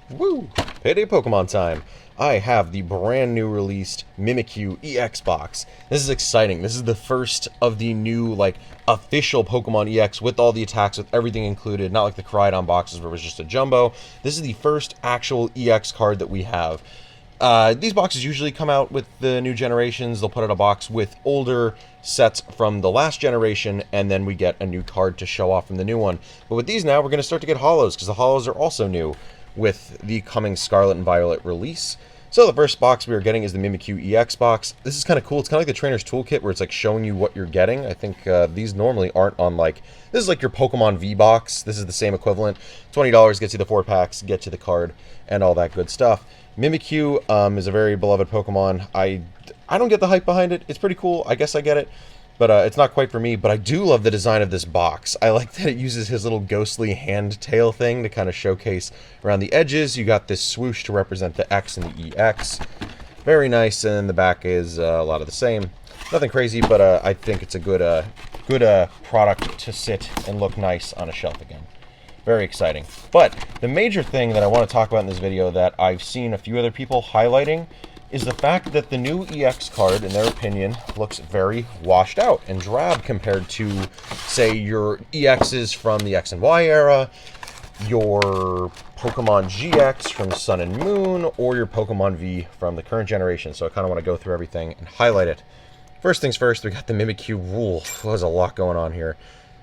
Woo! Payday Pokemon time! I have the brand new released Mimikyu EX box. This is exciting. This is the first of the new, official Pokemon EX with all the attacks, with everything included, not like the Koraidon boxes where it was just a jumbo. This is the first actual EX card that we have. These boxes usually come out with the new generations. They'll put out a box with older sets from the last generation, and then we get a new card to show off from the new one. But with these now, we're going to start to get holos, because the holos are also new with the coming Scarlet and Violet release. So the first box we are getting is the Mimikyu EX box. This is kind of cool. It's kind of like the Trainer's Toolkit, where it's like showing you what you're getting. I think these normally aren't on this is like your Pokemon V box. This is the same equivalent. $20 gets you the 4 packs, gets you the card, and all that good stuff. Mimikyu is a very beloved Pokemon. I don't get the hype behind it. It's pretty cool. I guess I get it. But it's not quite for me, but I do love the design of this box. I like that it uses his little ghostly hand tail thing to kind of showcase around the edges. You got this swoosh to represent the X and the EX. Very nice, and then the back is a lot of the same. Nothing crazy, but I think it's a good product to sit and look nice on a shelf again. Very exciting. But the major thing that I want to talk about in this video that I've seen a few other people highlighting is the fact that the new EX card, in their opinion, looks very washed out and drab compared to, say, your EXs from the X and Y era, your Pokemon GX from Sun and Moon, or your Pokemon V from the current generation. So I kind of want to go through everything and highlight it. First things first, we got the Mimikyu rule. There's a lot going on here.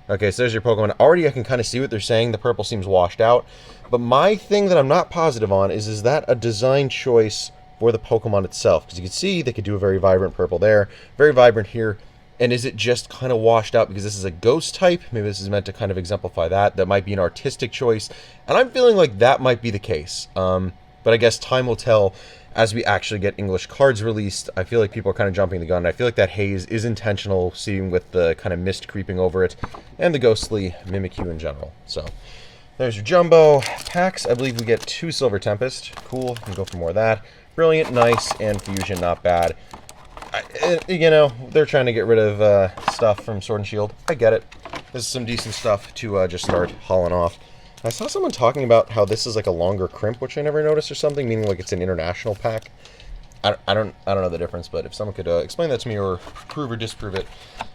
Okay, so there's your Pokemon. Already I can kind of see what they're saying. The purple seems washed out. But my thing that I'm not positive on is that a design choice for the Pokemon itself? Because you can see they could do a very vibrant purple there, very vibrant here. And is it just kind of washed out because this is a ghost type? Maybe this is meant to kind of exemplify that. That might be an artistic choice. And I'm feeling like that might be the case. But I guess time will tell as we actually get English cards released. I feel like people are kind of jumping the gun. I feel like that haze is intentional, seeing with the kind of mist creeping over it, and the ghostly Mimikyu in general. So there's your jumbo packs. I believe we get 2 Silver Tempest. Cool, we can go for more of that. Brilliant, nice, and Fusion, not bad. You know, they're trying to get rid of stuff from Sword and Shield. I get it. This is some decent stuff to just start hauling off. I saw someone talking about how this is like a longer crimp, which I never noticed or something, meaning like it's an international pack. I don't know the difference, but if someone could explain that to me or prove or disprove it,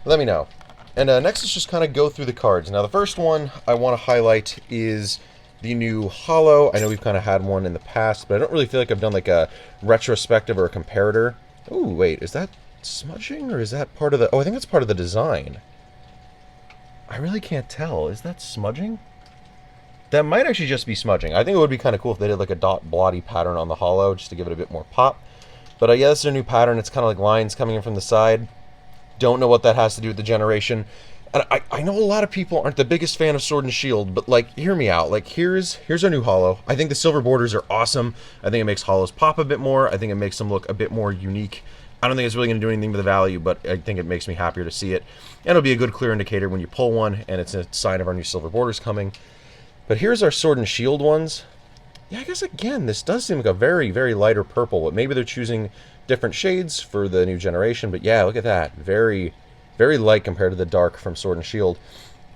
let me know. And next, let's just kind of go through the cards. Now, the first one I want to highlight is the new Holo. I know we've kind of had one in the past, but I don't really feel like I've done like a retrospective or a comparator. Oh, wait, is that smudging or is that part of the... Oh, I think that's part of the design. I really can't tell. Is that smudging? That might actually just be smudging. I think it would be kind of cool if they did like a dot blotty pattern on the Holo just to give it a bit more pop. But yeah, this is a new pattern. It's kind of like lines coming in from the side. Don't know what that has to do with the generation. And I know a lot of people aren't the biggest fan of Sword and Shield, but like, hear me out. Like, here's our new Holo. I think the silver borders are awesome. I think it makes Holos pop a bit more. I think it makes them look a bit more unique. I don't think it's really going to do anything with the value, but I think it makes me happier to see it. And it'll be a good clear indicator when you pull one, and it's a sign of our new silver borders coming. But here's our Sword and Shield ones. Yeah, I guess again, this does seem like a very, very lighter purple, but maybe they're choosing different shades for the new generation. But yeah, look at that. Very, very light compared to the dark from Sword and Shield.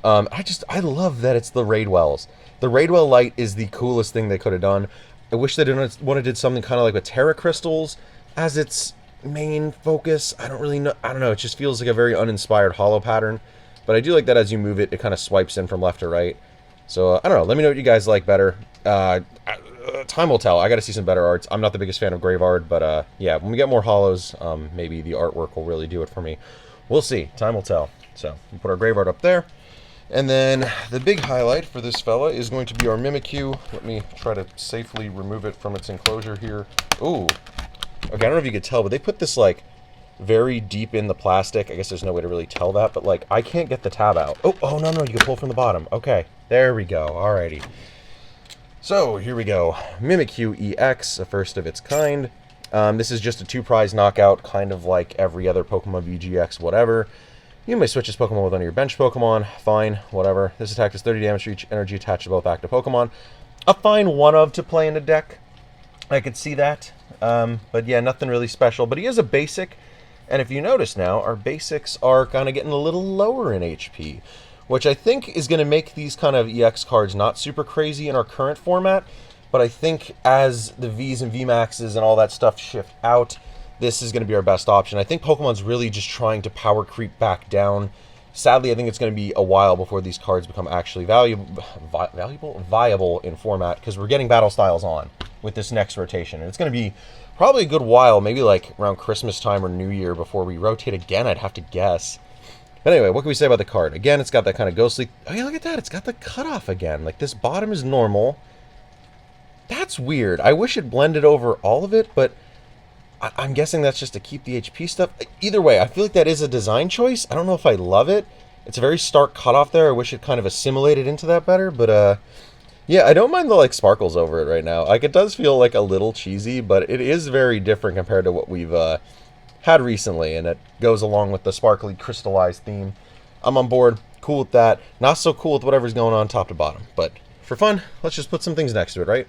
I love that it's the Raidwells. The Raidwell light is the coolest thing they could have done. I wish they did something kind of like with Terra Crystals as its main focus. I don't really know. I don't know. It just feels like a very uninspired Holo pattern. But I do like that as you move it, it kind of swipes in from left to right. So, I don't know. Let me know what you guys like better. Time will tell. I got to see some better arts. I'm not the biggest fan of Graveard, but yeah, when we get more Holos, maybe the artwork will really do it for me. We'll see. Time will tell. So, we put our Graveard up there. And then the big highlight for this fella is going to be our Mimikyu. Let me try to safely remove it from its enclosure here. Ooh. Okay, I don't know if you could tell, but they put this, like, very deep in the plastic. I guess there's no way to really tell that, but, like, I can't get the tab out. Oh, no, you can pull from the bottom. Okay, there we go. Alrighty. So, here we go. Mimikyu EX, a first of its kind. This is just a 2-prize knockout, kind of like every other Pokemon VGX, whatever. You may switch this Pokemon with one of your bench Pokemon. Fine, whatever. This attack does 30 damage to each energy attached to both active Pokemon. A fine one of to play in a deck. I could see that. But yeah, nothing really special. But he is a basic. And if you notice now, our basics are kind of getting a little lower in HP, which I think is going to make these kind of EX cards not super crazy in our current format. But I think as the Vs and VMAXs and all that stuff shift out, this is going to be our best option. I think Pokemon's really just trying to power creep back down. Sadly, I think it's going to be a while before these cards become actually viable in format, because we're getting battle styles on with this next rotation. And it's going to be probably a good while, maybe like around Christmas time or New Year, before we rotate again, I'd have to guess. But anyway, what can we say about the card? Again, it's got that kind of ghostly... Oh yeah, look at that. It's got the cutoff again. Like, this bottom is normal. That's weird. I wish it blended over all of it, but I'm guessing that's just to keep the HP stuff. Either way, I feel like that is a design choice. I don't know if I love it. It's a very stark cutoff there. I wish it kind of assimilated into that better, but yeah, I don't mind the like sparkles over it right now. Like, it does feel like a little cheesy, but it is very different compared to what we've had recently, and it goes along with the sparkly crystallized theme. I'm on board. Cool with that. Not so cool with whatever's going on top to bottom, but for fun, let's just put some things next to it, right?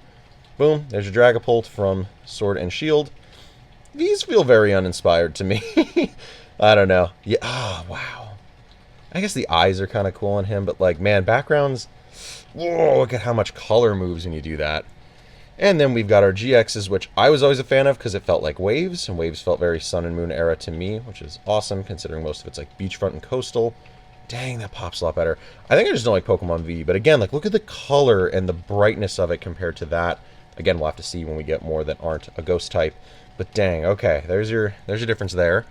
Boom, there's your Dragapult from Sword and Shield. These feel very uninspired to me. I don't know. Yeah, oh, wow. I guess the eyes are kind of cool on him, but like, man, backgrounds... Whoa, look at how much color moves when you do that. And then we've got our GXs, which I was always a fan of because it felt like Waves, and Waves felt very Sun and Moon era to me, which is awesome considering most of it's like beachfront and coastal. Dang, that pops a lot better. I think I just don't like Pokemon V, but again, like, look at the color and the brightness of it compared to that. Again, we'll have to see when we get more that aren't a ghost type. But dang, okay, there's your difference there.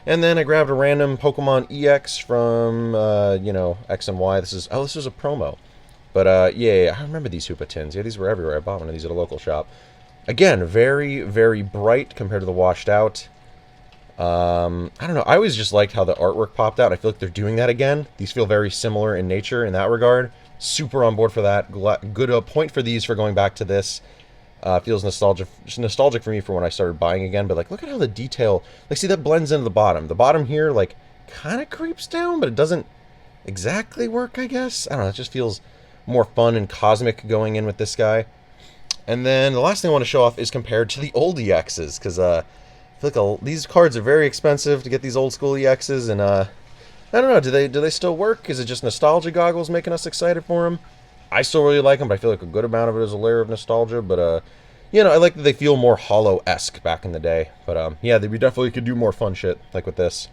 And then I grabbed a random Pokemon EX from, you know, X and Y. This is a promo. But, yeah, I remember these Hoopa tins. Yeah, these were everywhere. I bought one of these at a local shop. Again, very, very bright compared to the washed out. I don't know. I always just liked how the artwork popped out. I feel like they're doing that again. These feel very similar in nature in that regard. Super on board for that. Good point for these for going back to this. Feels nostalgic for me for when I started buying again. But, like, look at how the detail... Like, see, that blends into the bottom. The bottom here, like, kind of creeps down, but it doesn't exactly work, I guess. I don't know. It just feels more fun and cosmic going in with this guy. And then the last thing I want to show off is compared to the old EXs, because I feel like these cards are very expensive to get these old school EXs, and I don't know, do they still work? Is it just nostalgia goggles making us excited for them? I still really like them, but I feel like a good amount of it is a layer of nostalgia. But you know, I like that they feel more Hollow-esque back in the day. But yeah, we definitely could do more fun shit like with this.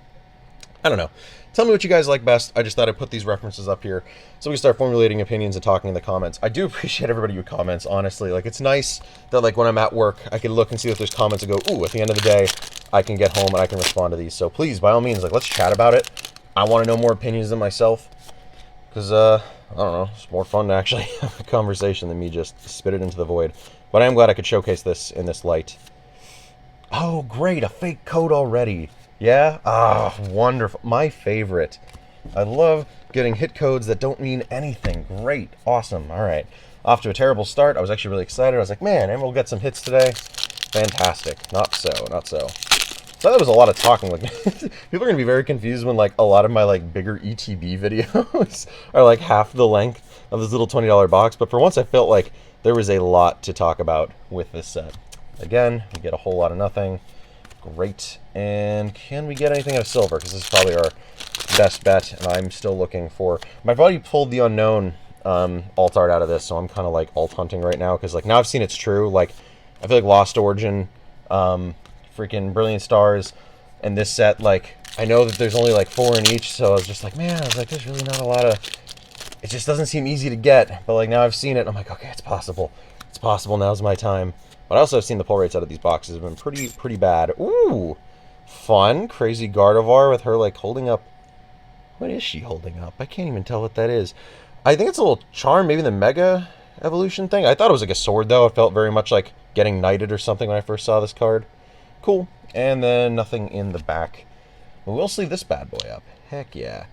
I don't know. Tell me what you guys like best. I just thought I'd put these references up here so we can start formulating opinions and talking in the comments. I do appreciate everybody who comments, honestly. Like, it's nice that, like, when I'm at work, I can look and see if there's comments and go, ooh, at the end of the day, I can get home and I can respond to these. So please, by all means, like, let's chat about it. I want to know more opinions than myself, because, I don't know, it's more fun to actually have a conversation than me just spit it into the void. But I am glad I could showcase this in this light. Oh, great, a fake code already. Yeah? Ah, wonderful. My favorite. I love getting hit codes that don't mean anything. Great. Awesome. All right. Off to a terrible start. I was actually really excited. I was like, man, and we'll get some hits today. Fantastic. Not so. Not so. So that was a lot of talking. Like, people are going to be very confused when, like, a lot of my, like, bigger ETB videos are, like, half the length of this little $20 box. But for once, I felt like there was a lot to talk about with this set. Again, we get a whole lot of nothing. Great. And can we get anything out of silver? Because this is probably our best bet, and I'm still looking for... I've already pulled the unknown alt art out of this, so I'm kind of like alt hunting right now, because like now I've seen it's true. Like, I feel like Lost Origin, freaking Brilliant Stars, and this set, like, I know that there's only like 4 in each, so I was just like, man, I was like, there's really not a lot of... It just doesn't seem easy to get, but like now I've seen it, I'm like, okay, it's possible. It's possible, now's my time. But I also have seen the pull rates out of these boxes have been pretty bad. Ooh, fun. Crazy Gardevoir with her, like, holding up... What is she holding up? I can't even tell what that is. I think it's a little charm, maybe the Mega Evolution thing. I thought it was like a sword, though. It felt very much like getting knighted or something when I first saw this card. Cool. And then nothing in the back. We'll sleeve this bad boy up. Heck yeah.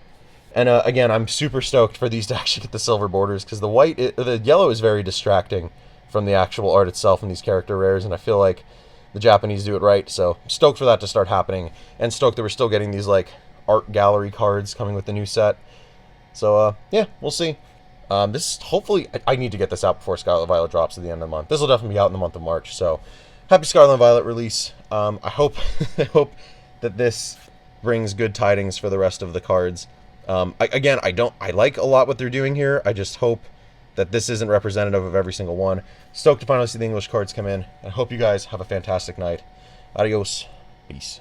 And again, I'm super stoked for these to actually get the silver borders, because the yellow is very distracting from the actual art itself in these character rares, and I feel like the Japanese do it right, so I'm stoked for that to start happening, and stoked that we're still getting these, like, art gallery cards coming with the new set. So, yeah, we'll see. This, hopefully, I need to get this out before Scarlet Violet drops at the end of the month. This will definitely be out in the month of March, so happy Scarlet Violet release. I hope I hope that this brings good tidings for the rest of the cards. Again, I like a lot what they're doing here. I just hope that this isn't representative of every single one. Stoked to finally see the English cards come in. I hope you guys have a fantastic night. Adios. Peace.